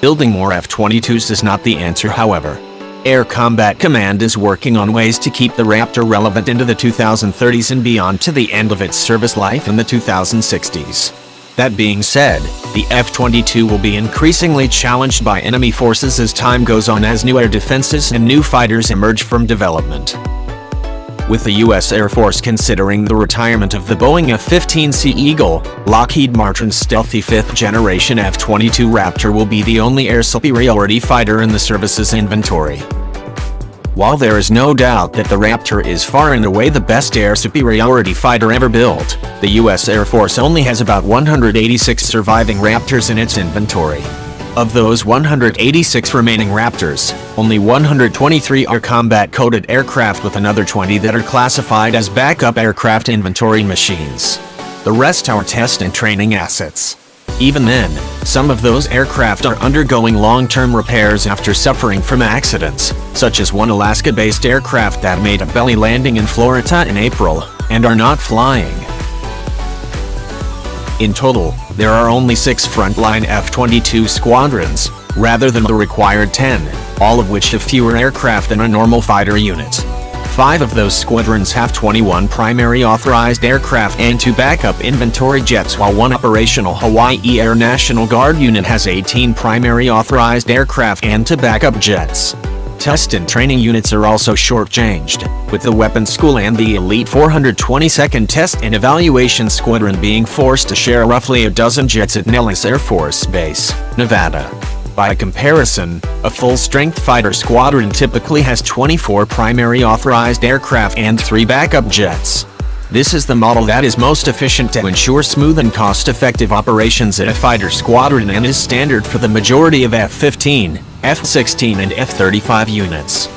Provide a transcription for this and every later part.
Building more F-22s is not the answer, however. Air Combat Command is working on ways to keep the Raptor relevant into the 2030s and beyond to the end of its service life in the 2060s. That being said, the F-22 will be increasingly challenged by enemy forces as time goes on, as new air defenses and new fighters emerge from development. With the U.S. Air Force considering the retirement of the Boeing F-15C Eagle, Lockheed Martin's stealthy 5th-generation F-22 Raptor will be the only air superiority fighter in the service's inventory. While there is no doubt that the Raptor is far and away the best air superiority fighter ever built, the U.S. Air Force only has about 186 surviving Raptors in its inventory. Of those 186 remaining Raptors, only 123 are combat-coded aircraft, with another 20 that are classified as backup aircraft inventory machines. The rest are test and training assets. Even then, some of those aircraft are undergoing long-term repairs after suffering from accidents, such as one Alaska-based aircraft that made a belly landing in Florida in April, and are not flying. In total, there are only 6 frontline F-22 squadrons, rather than the required 10, all of which have fewer aircraft than a normal fighter unit. 5 of those squadrons have 21 primary authorized aircraft and 2 backup inventory jets, while one operational Hawaii Air National Guard unit has 18 primary authorized aircraft and 2 backup jets. Test and training units are also shortchanged, with the Weapons School and the Elite 422nd Test and Evaluation Squadron being forced to share roughly a dozen jets at Nellis Air Force Base, Nevada. By comparison, a full-strength fighter squadron typically has 24 primary authorized aircraft and 3 backup jets. This is the model that is most efficient to ensure smooth and cost-effective operations at a fighter squadron, and is standard for the majority of F-15, F-16 and F-35 units.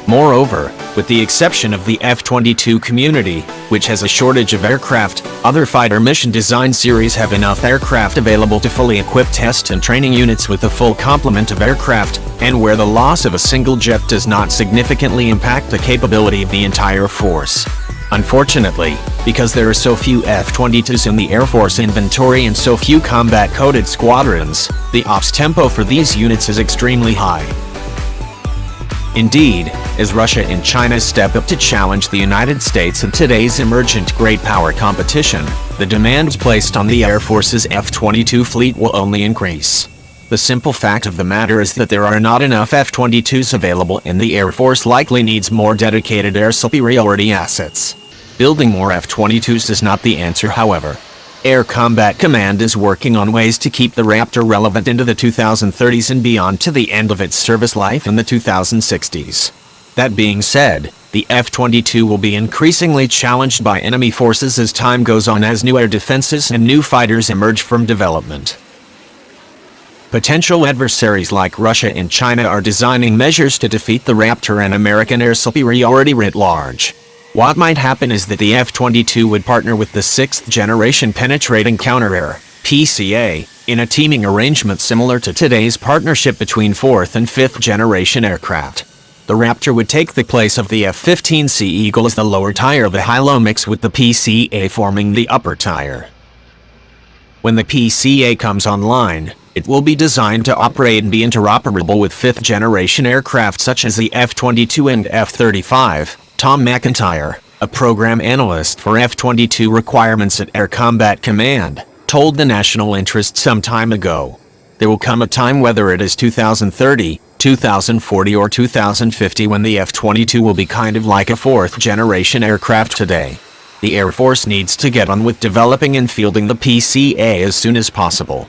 Moreover, with the exception of the F-22 community, which has a shortage of aircraft, other fighter mission design series have enough aircraft available to fully equip test and training units with a full complement of aircraft, and where the loss of a single jet does not significantly impact the capability of the entire force. Unfortunately, because there are so few F-22s in the Air Force inventory and so few combat-coded squadrons, the ops tempo for these units is extremely high. Indeed, as Russia and China step up to challenge the United States in today's emergent great power competition, the demands placed on the Air Force's F-22 fleet will only increase. The simple fact of the matter is that there are not enough F-22s available, and the Air Force likely needs more dedicated air superiority assets. Building more F-22s is not the answer, however. Air Combat Command is working on ways to keep the Raptor relevant into the 2030s and beyond to the end of its service life in the 2060s. That being said, the F-22 will be increasingly challenged by enemy forces as time goes on, as new air defenses and new fighters emerge from development. Potential adversaries like Russia and China are designing measures to defeat the Raptor and American air superiority writ large. What might happen is that the F-22 would partner with the 6th-generation Penetrating Counter-Air (PCA) in a teaming arrangement similar to today's partnership between 4th and 5th-generation aircraft. The Raptor would take the place of the F-15C Eagle as the lower tier of a high-low mix, with the PCA forming the upper tier. When the PCA comes online, it will be designed to operate and be interoperable with 5th-generation aircraft such as the F-22 and F-35. Tom McIntyre, a program analyst for F-22 requirements at Air Combat Command, told the National Interest some time ago. There will come a time, whether it is 2030, 2040 or 2050, when the F-22 will be kind of like a 4th-generation aircraft today. The Air Force needs to get on with developing and fielding the PCA as soon as possible.